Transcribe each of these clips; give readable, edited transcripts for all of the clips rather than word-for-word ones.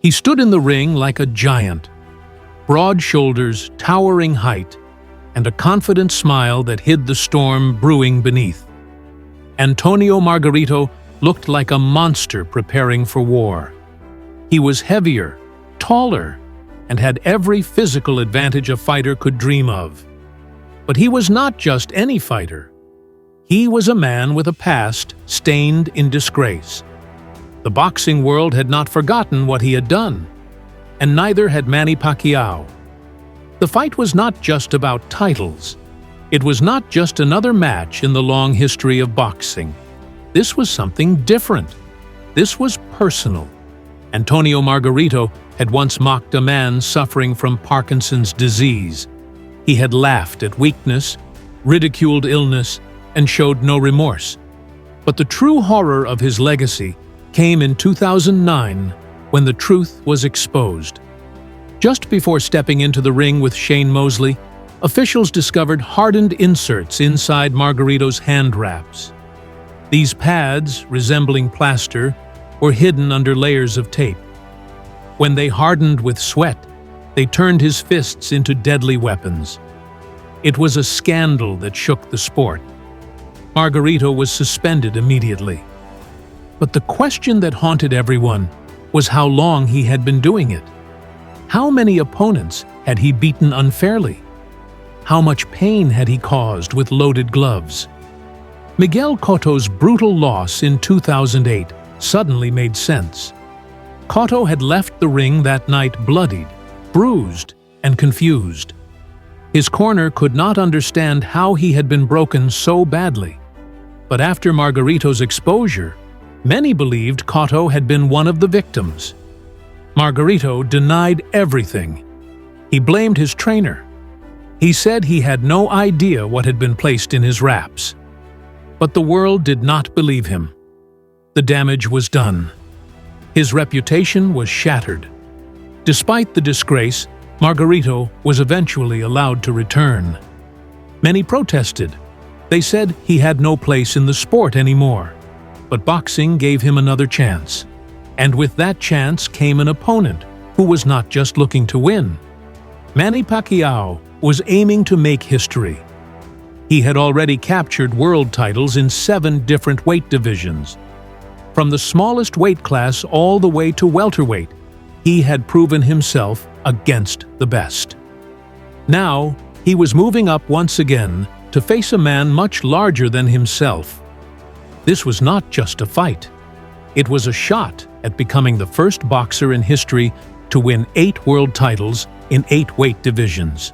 He stood in the ring like a giant, broad shoulders, towering height, and a confident smile that hid the storm brewing beneath. Antonio Margarito looked like a monster preparing for war. He was heavier, taller, and had every physical advantage a fighter could dream of. But he was not just any fighter. He was a man with a past stained in disgrace. The boxing world had not forgotten what he had done, and neither had Manny Pacquiao. The fight was not just about titles. It was not just another match in the long history of boxing. This was something different. This was personal. Antonio Margarito had once mocked a man suffering from Parkinson's disease. He had laughed at weakness, ridiculed illness, and showed no remorse. But the true horror of his legacy came in 2009 when the truth was exposed. Just before stepping into the ring with Shane Mosley, officials discovered hardened inserts inside Margarito's hand wraps. These pads, resembling plaster, were hidden under layers of tape. When they hardened with sweat, they turned his fists into deadly weapons. It was a scandal that shook the sport. Margarito was suspended immediately. But the question that haunted everyone was how long he had been doing it. How many opponents had he beaten unfairly? How much pain had he caused with loaded gloves? Miguel Cotto's brutal loss in 2008 suddenly made sense. Cotto had left the ring that night bloodied, bruised, and confused. His corner could not understand how he had been broken so badly. But after Margarito's exposure, many believed Cotto had been one of the victims. Margarito denied everything. He blamed his trainer. He said he had no idea what had been placed in his wraps. But the world did not believe him. The damage was done. His reputation was shattered. Despite the disgrace, Margarito was eventually allowed to return. Many protested. They said he had no place in the sport anymore. But boxing gave him another chance. And with that chance came an opponent who was not just looking to win. Manny Pacquiao was aiming to make history. He had already captured world titles in 7 different weight divisions. From the smallest weight class all the way to welterweight, he had proven himself against the best. Now, he was moving up once again to face a man much larger than himself. This was not just a fight. It was a shot at becoming the first boxer in history to win 8 world titles in 8 weight divisions.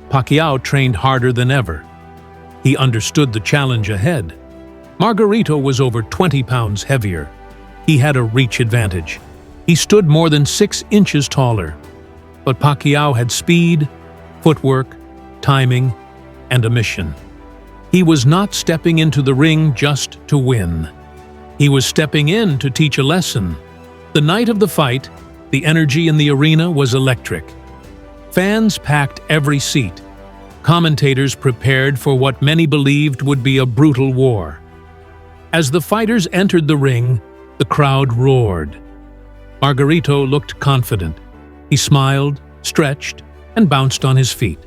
Pacquiao trained harder than ever. He understood the challenge ahead. Margarito was over 20 pounds heavier. He had a reach advantage. He stood more than 6 inches taller. But Pacquiao had speed, footwork, timing, and a mission. He was not stepping into the ring just to win. He was stepping in to teach a lesson. The night of the fight, the energy in the arena was electric. Fans packed every seat. Commentators prepared for what many believed would be a brutal war. As the fighters entered the ring, the crowd roared. Margarito looked confident. He smiled, stretched, and bounced on his feet.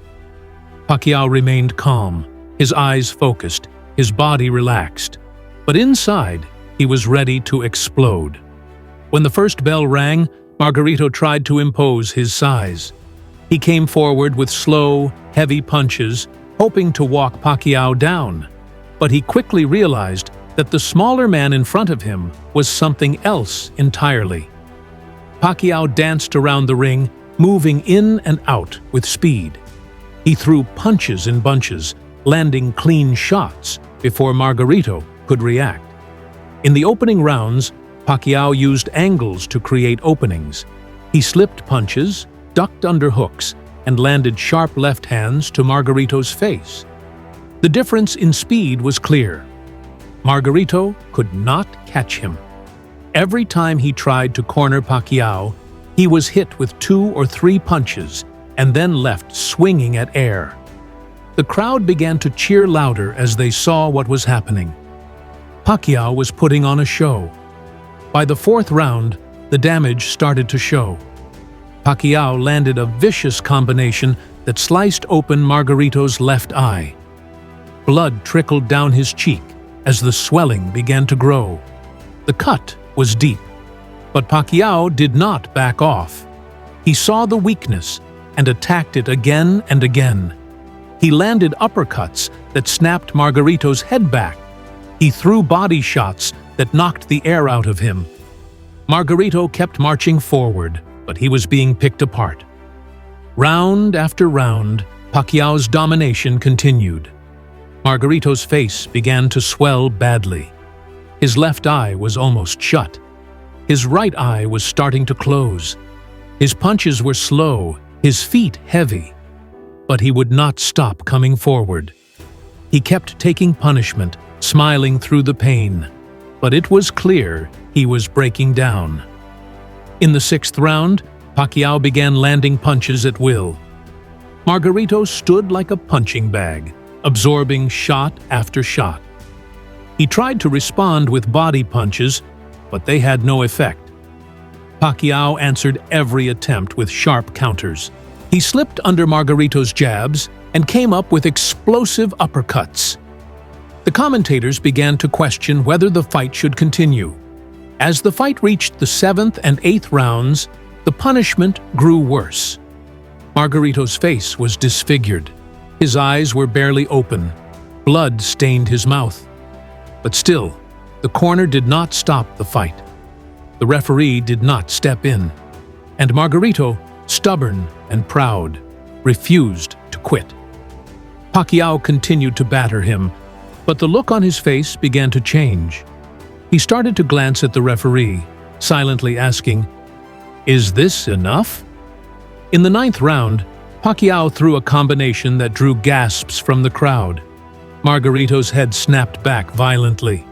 Pacquiao remained calm, his eyes focused, his body relaxed. But inside, he was ready to explode. When the first bell rang, Margarito tried to impose his size. He came forward with slow, heavy punches, hoping to walk Pacquiao down. But he quickly realized that the smaller man in front of him was something else entirely. Pacquiao danced around the ring, moving in and out with speed. He threw punches in bunches, landing clean shots before Margarito could react. In the opening rounds, Pacquiao used angles to create openings. He slipped punches, ducked under hooks, and landed sharp left hands to Margarito's face. The difference in speed was clear. Margarito could not catch him. Every time he tried to corner Pacquiao, he was hit with 2 or 3 punches and then left swinging at air. The crowd began to cheer louder as they saw what was happening. Pacquiao was putting on a show. By the 4th round, the damage started to show. Pacquiao landed a vicious combination that sliced open Margarito's left eye. Blood trickled down his cheek as the swelling began to grow. The cut was deep, but Pacquiao did not back off. He saw the weakness and attacked it again and again. He landed uppercuts that snapped Margarito's head back. He threw body shots that knocked the air out of him. Margarito kept marching forward, but he was being picked apart. Round after round, Pacquiao's domination continued. Margarito's face began to swell badly. His left eye was almost shut. His right eye was starting to close. His punches were slow, his feet heavy. But he would not stop coming forward. He kept taking punishment, smiling through the pain. But it was clear he was breaking down. In the 6th round, Pacquiao began landing punches at will. Margarito stood like a punching bag, absorbing shot after shot. He tried to respond with body punches, but they had no effect. Pacquiao answered every attempt with sharp counters. He slipped under Margarito's jabs and came up with explosive uppercuts. The commentators began to question whether the fight should continue. As the fight reached the 7th and 8th rounds, the punishment grew worse. Margarito's face was disfigured. His eyes were barely open. Blood stained his mouth. But still, the corner did not stop the fight. The referee did not step in. And Margarito, stubborn and proud, refused to quit. Pacquiao continued to batter him, but the look on his face began to change. He started to glance at the referee, silently asking, "Is this enough?" In the 9th round, Pacquiao threw a combination that drew gasps from the crowd. Margarito's head snapped back violently.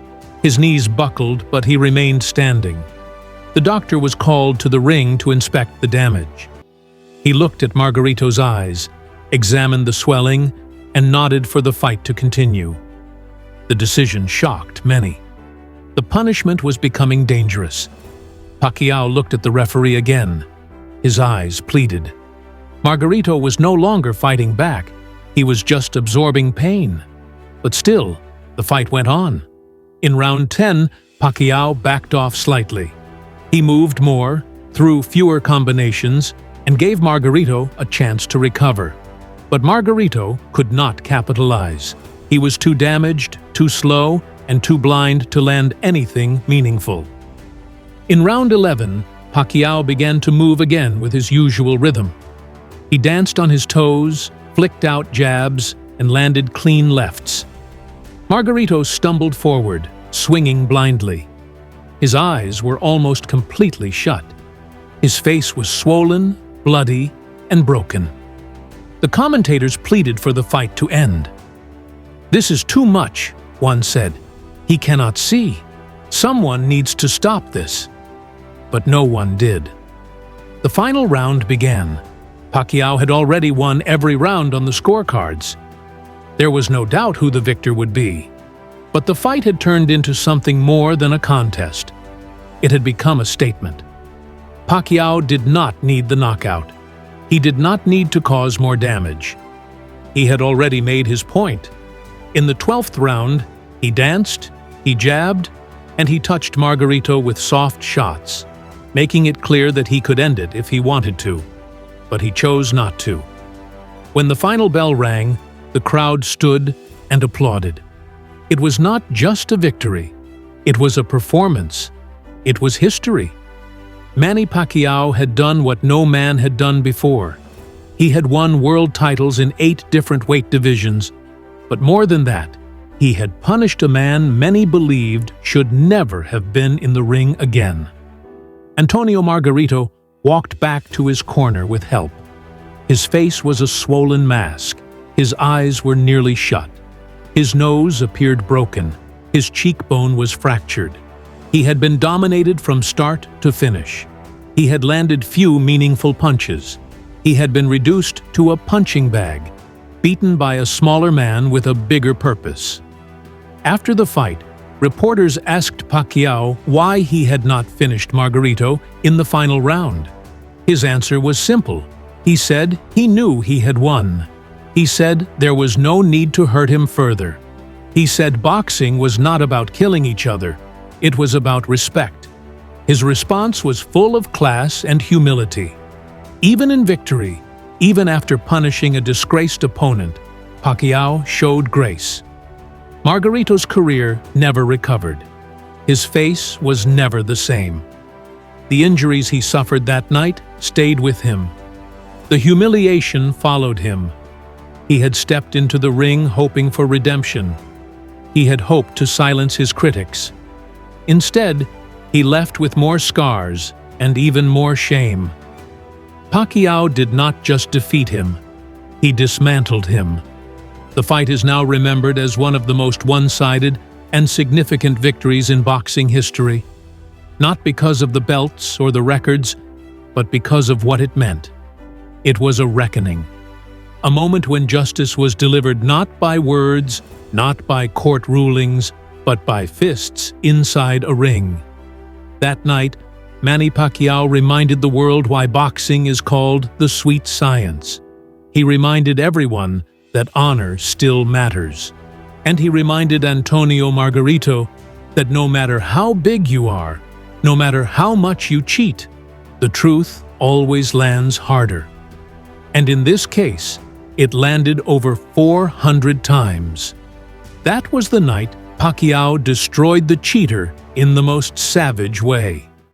His knees buckled, but he remained standing. The doctor was called to the ring to inspect the damage. He looked at Margarito's eyes, examined the swelling, and nodded for the fight to continue. The decision shocked many. The punishment was becoming dangerous. Pacquiao looked at the referee again. His eyes pleaded. Margarito was no longer fighting back. He was just absorbing pain. But still, the fight went on. In round 10, Pacquiao backed off slightly. He moved more, threw fewer combinations, and gave Margarito a chance to recover. But Margarito could not capitalize. He was too damaged, too slow, and too blind to land anything meaningful. In round 11, Pacquiao began to move again with his usual rhythm. He danced on his toes, flicked out jabs, and landed clean lefts. Margarito stumbled forward, swinging blindly. His eyes were almost completely shut. His face was swollen, bloody, and broken. The commentators pleaded for the fight to end. "This is too much," one said. "He cannot see. Someone needs to stop this." But no one did. The final round began. Pacquiao had already won every round on the scorecards. There was no doubt who the victor would be. But the fight had turned into something more than a contest. It had become a statement. Pacquiao did not need the knockout. He did not need to cause more damage. He had already made his point. In the 12th round, he danced, he jabbed, and he touched Margarito with soft shots, making it clear that he could end it if he wanted to. But he chose not to. When the final bell rang, the crowd stood and applauded. It was not just a victory. It was a performance. It was history. Manny Pacquiao had done what no man had done before. He had won world titles in 8 different weight divisions, but more than that, he had punished a man many believed should never have been in the ring again. Antonio Margarito walked back to his corner with help. His face was a swollen mask. His eyes were nearly shut. His nose appeared broken. His cheekbone was fractured. He had been dominated from start to finish. He had landed few meaningful punches. He had been reduced to a punching bag, beaten by a smaller man with a bigger purpose. After the fight, Reporters asked Pacquiao why he had not finished Margarito in the final round. His answer was simple. He said he knew he had won. He said there was no need to hurt him further. He said boxing was not about killing each other, it was about respect. His response was full of class and humility. Even in victory, even after punishing a disgraced opponent, Pacquiao showed grace. Margarito's career never recovered. His face was never the same. The injuries he suffered that night stayed with him. The humiliation followed him. He had stepped into the ring hoping for redemption. He had hoped to silence his critics. Instead, he left with more scars and even more shame. Pacquiao did not just defeat him, he dismantled him. The fight is now remembered as one of the most one-sided and significant victories in boxing history, not because of the belts or the records, but because of what it meant. It was a reckoning, a moment when justice was delivered not by words, not by court rulings, but by fists inside a ring. That night, Manny Pacquiao reminded the world why boxing is called the sweet science. He reminded everyone that honor still matters. And he reminded Antonio Margarito that no matter how big you are, no matter how much you cheat, the truth always lands harder. And in this case, it landed over 400 times. That was the night Pacquiao destroyed the cheater in the most savage way.